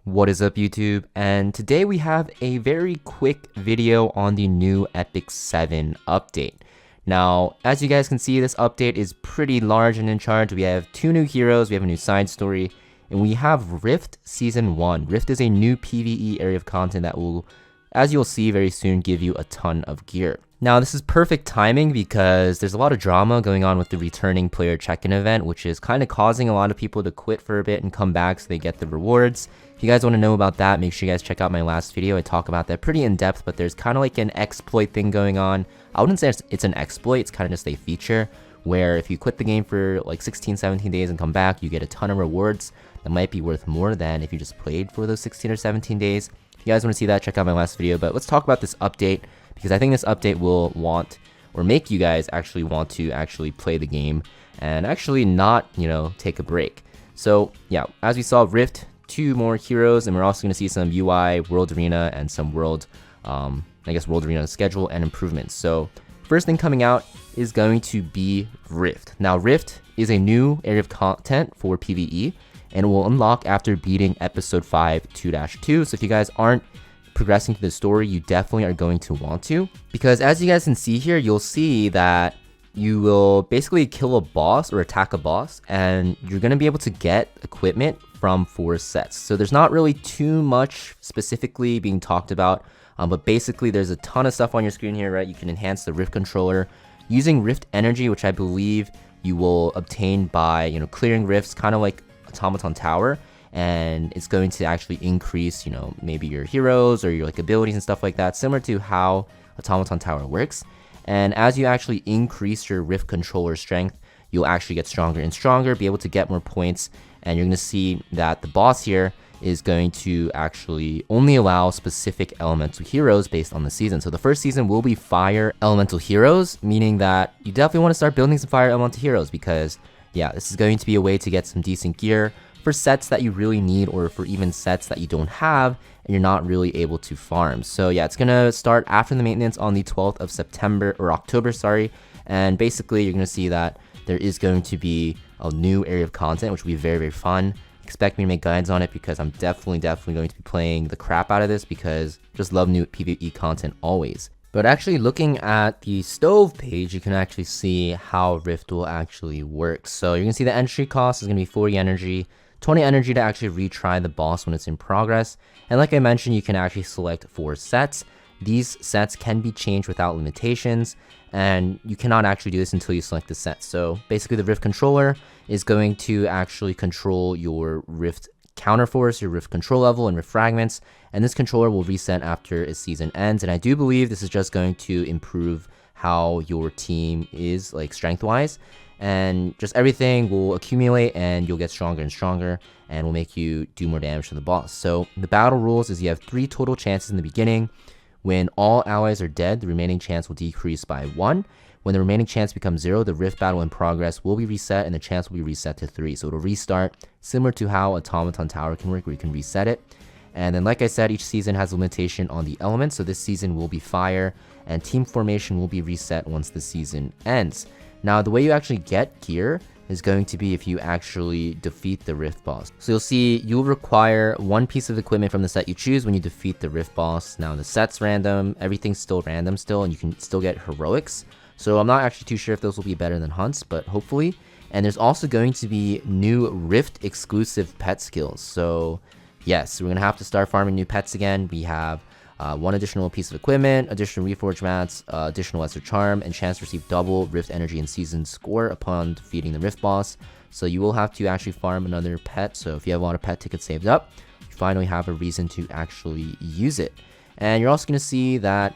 What is up, YouTube? And today we have a very quick video on the new Epic 7 update. Now, as you guys can see, this update is pretty large and in charge. We have 2 new heroes, we have a new side story, and we have Rift Season 1. Rift is a new PvE area of content that will, as you'll see very soon, give you a ton of gear. Now, this is perfect timing because there's a lot of drama going on with the returning player check-in event, which is kind of causing a lot of people to quit for a bit and come back so they get the rewards. If you guys want to know about that, make sure you guys check out my last video. I talk about that pretty in depth, but there's kind of like an exploit thing going on. I wouldn't say it's an exploit, it's kind of just a feature where if you quit the game for like 16, 17 days and come back, you get a ton of rewards that might be worth more than if you just played for those 16 or 17 days. If you guys want to see that, check out my last video, but let's talk about this update because I think this update will make you guys actually want to actually play the game and actually not, take a break. So yeah, as we saw, Rift, 2 more heroes, and we're also going to see some UI, World Arena, and some World Arena schedule and improvements. So first thing coming out is going to be Rift. Now Rift is a new area of content for PvE, and it will unlock after beating episode 5 2-2. So if you guys aren't progressing through the story, you definitely are going to want to, because as you guys can see here, you'll see that you will basically kill a boss or attack a boss, and you're going to be able to get equipment from 4 sets. So there's not really too much specifically being talked about, but basically there's a ton of stuff on your screen here, right? You can enhance the Rift controller using Rift energy, which I believe you will obtain by clearing rifts, kind of like Automaton Tower, and it's going to actually increase maybe your heroes or your abilities and stuff like that, similar to how Automaton Tower works. And as you actually increase your Rift controller strength, you'll actually get stronger and stronger, be able to get more points, and you're going to see that the boss here is going to actually only allow specific elemental heroes based on the season. So the first season will be fire elemental heroes, meaning that you definitely want to start building some fire elemental heroes because yeah, this is going to be a way to get some decent gear for sets that you really need, or for even sets that you don't have and you're not really able to farm. So yeah, it's gonna start after the maintenance on the 12th of September or October, sorry. And basically you're gonna see that there is going to be a new area of content, which will be very, very fun. Expect me to make guides on it because I'm definitely going to be playing the crap out of this because just love new PvE content always. But actually looking at the stove page, you can actually see how Rift will actually work. So you're gonna see the entry cost is gonna be 40 energy, 20 energy to actually retry the boss when it's in progress. And like I mentioned, you can actually select 4 sets. These sets can be changed without limitations, and you cannot actually do this until you select the set. So basically the Rift controller is going to actually control your Rift counterforce, your Rift control level, and Rift fragments, and this controller will reset after a season ends. And I do believe this is just going to improve how your team is strength wise, and just everything will accumulate and you'll get stronger and stronger and will make you do more damage to the boss. So the battle rules is you have 3 total chances in the beginning. When all allies are dead, the remaining chance will decrease by 1. When the remaining chance becomes 0, the Rift battle in progress will be reset and the chance will be reset to 3. So it'll restart, similar to how Automaton Tower can work, where you can reset it. And then like I said, each season has a limitation on the elements. So this season will be fire, and team formation will be reset once the season ends. Now the way you actually get gear is going to be if you actually defeat the Rift boss. So you'll see you'll require 1 piece of equipment from the set you choose when you defeat the Rift boss. Now the set's random, everything's still random still, and you can still get heroics. So I'm not actually too sure if those will be better than hunts, but hopefully. And there's also going to be new Rift exclusive pet skills. So yes, we're going to have to start farming new pets again. We have 1 additional piece of equipment, additional reforged mats, additional lesser charm, and chance to receive double Rift energy and season score upon defeating the Rift boss. So you will have to actually farm another pet. So if you have a lot of pet tickets saved up, you finally have a reason to actually use it. And you're also going to see that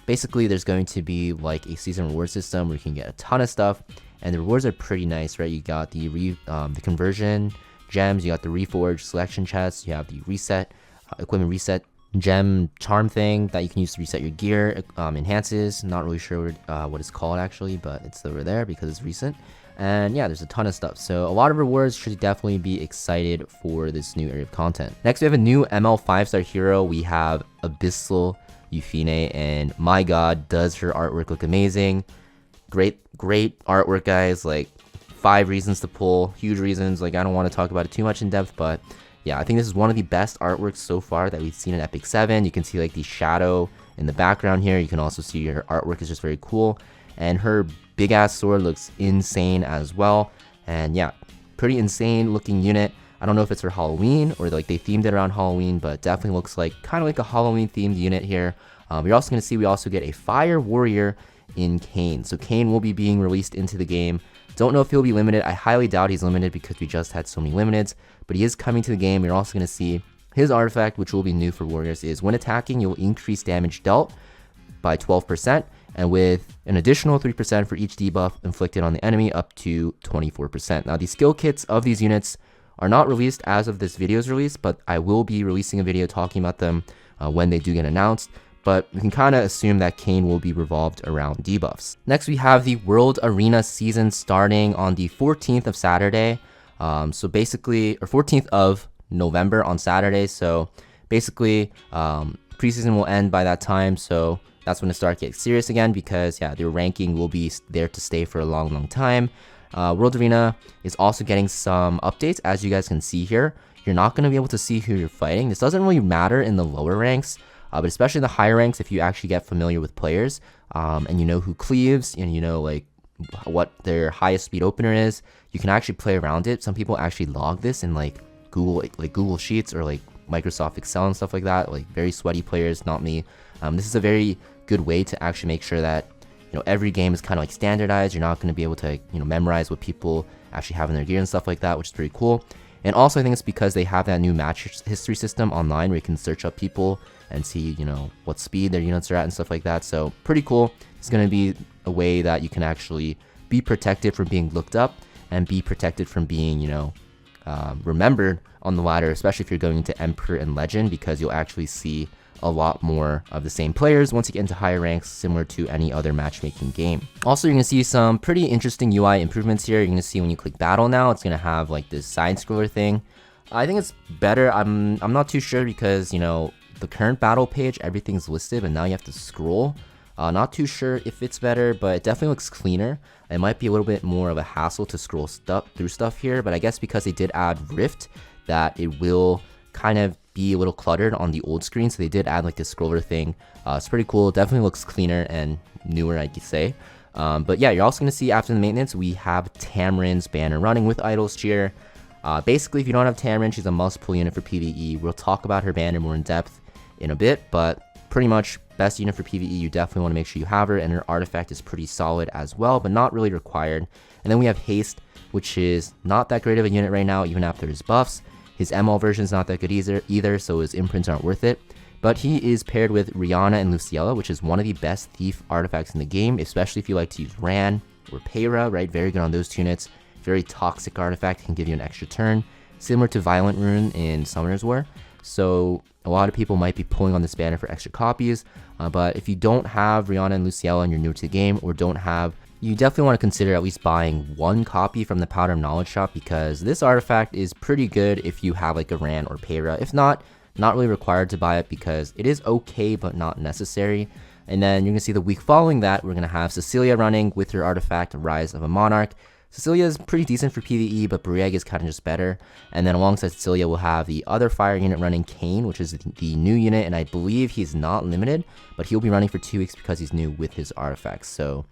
basically there's going to be a season reward system where you can get a ton of stuff, and the rewards are pretty nice, right? You got the conversion gems, you got the reforged selection chests, you have the reset equipment reset gem charm thing that you can use to reset your gear, enhances, not really sure what it's called actually, but it's over there because it's recent. And yeah, there's a ton of stuff, so a lot of rewards. Should definitely be excited for this new area of content. Next we have a new ML 5-star hero. We have Abyssal YUFINE, and my god, does her artwork look amazing. Great artwork, guys. 5 reasons to pull, huge reasons. I don't want to talk about it too much in depth, but yeah, I think this is one of the best artworks so far that we've seen in Epic 7. You can see like the shadow in the background here. You can also see her artwork is just very cool. And her big ass sword looks insane as well. And yeah, pretty insane looking unit. I don't know if it's for Halloween or like they themed it around Halloween, but definitely looks like kind of like a Halloween themed unit here. You're also going to see we also get a Fire Warrior in Kane. So Kane will be being released into the game. Don't know if he'll be limited. I highly doubt he's limited because we just had so many limiteds, but he is coming to the game. You're also going to see his artifact, which will be new for Warriors, is when attacking, you'll increase damage dealt by 12%, and with an additional 3% for each debuff inflicted on the enemy up to 24%. Now, the skill kits of these units are not released as of this video's release, but I will be releasing a video talking about them when they do get announced. But we can kind of assume that Kane will be revolved around debuffs. Next, we have the World Arena season starting on the 14th of Saturday. So basically, or 14th of November on Saturday. So basically, preseason will end by that time. So that's when it starts getting serious again because, yeah, their ranking will be there to stay for a long, long time. World Arena is also getting some updates, as you guys can see here. You're not going to be able to see who you're fighting. This doesn't really matter in the lower ranks. But especially in the higher ranks, if you actually get familiar with players and you know who cleaves and you know like what their highest speed opener is, you can actually play around it. Some people actually log this in like Google Sheets or like Microsoft Excel and stuff like that. Like very sweaty players, not me. This is a very good way to actually make sure that every game is kind of like standardized. You're not going to be able to memorize what people actually have in their gear and stuff like that, which is pretty cool. And also I think it's because they have that new match history system online where you can search up people and see, what speed their units are at and stuff like that. So pretty cool. It's going to be a way that you can actually be protected from being looked up and be protected from being, remembered on the ladder, especially if you're going into Emperor and Legend, because you'll actually see a lot more of the same players once you get into higher ranks, similar to any other matchmaking game. Also, you're going to see some pretty interesting UI improvements here. You're going to see when you click battle now, it's going to have like this side scroller thing. I think it's better. I'm not too sure because, the current battle page, everything's listed, but now you have to scroll. Not too sure if it's better, but it definitely looks cleaner. It might be a little bit more of a hassle to scroll through stuff here, but I guess because they did add Rift, that it will kind of be a little cluttered on the old screen, so they did add like this scroller thing. It's pretty cool. Definitely looks cleaner and newer, I could say. But yeah, you're also going to see after the maintenance, we have Tamarin's banner running with Idol's Cheer. Basically, if you don't have Tamarin, she's a must-pull unit for PvE. We'll talk about her banner more in depth in a bit, but pretty much best unit for PvE. You definitely want to make sure you have her, and her artifact is pretty solid as well, but not really required. And then we have Haste, which is not that great of a unit right now, even after his buffs. His ML version is not that good either, so his imprints aren't worth it. But he is paired with Rihanna and Luciella, which is one of the best thief artifacts in the game, especially if you like to use Ran or Peyra, right? Very good on those two units. Very toxic artifact, can give you an extra turn, similar to Violent Rune in Summoner's War. So a lot of people might be pulling on this banner for extra copies, but if you don't have Rihanna and Luciella and you're new to the game, or you definitely want to consider at least buying one copy from the Powder of Knowledge shop, because this artifact is pretty good if you have like a Ran or Peyra. If not really required to buy it because it is okay but not necessary. And then you're going to see the week following that, we're going to have Cecilia running with her artifact Rise of a Monarch. Cecilia is pretty decent for PvE, but Brieg is kind of just better. And then alongside Cecilia, we'll have the other fire unit running Kane, which is the new unit, and I believe he's not limited, but he'll be running for 2 weeks because he's new with his artifacts. So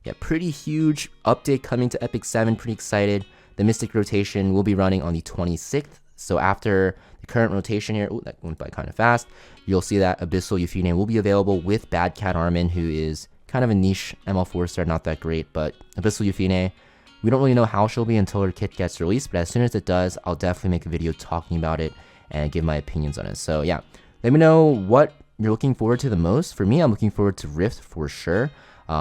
yeah, pretty huge update coming to Epic 7, pretty excited. The Mystic rotation will be running on the 26th, so after the current rotation here, ooh, that went by kind of fast, you'll see that Abyssal YUFINE will be available with Bad Cat Armin, who is kind of a niche ML4 star, not that great, but Abyssal YUFINE, we don't really know how she'll be until her kit gets released, but as soon as it does, I'll definitely make a video talking about it and give my opinions on it. So yeah, let me know what you're looking forward to the most. For me, I'm looking forward to Rift for sure.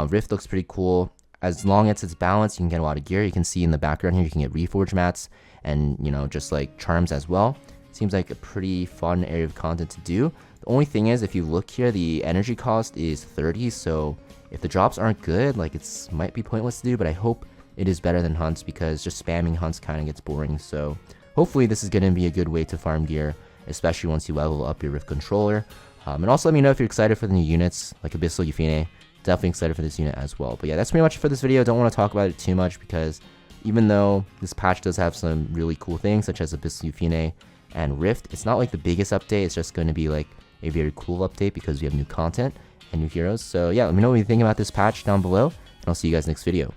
Rift looks pretty cool. As long as it's balanced, you can get a lot of gear. You can see in the background here, you can get Reforge mats and, just like charms as well. Seems like a pretty fun area of content to do. The only thing is, if you look here, the energy cost is 30, so if the drops aren't good, like it might be pointless to do, but I hope it is better than hunts, because just spamming hunts kind of gets boring. So hopefully this is going to be a good way to farm gear, especially once you level up your Rift controller. And also let me know if you're excited for the new units, like Abyssal YUFINE. Definitely excited for this unit as well. But yeah, that's pretty much for this video. Don't want to talk about it too much, because even though this patch does have some really cool things, such as Abyssal YUFINE and Rift. It's not like the biggest update, it's just going to be like a very cool update because we have new content and new heroes. So yeah, let me know what you think about this patch down below, and I'll see you guys next video.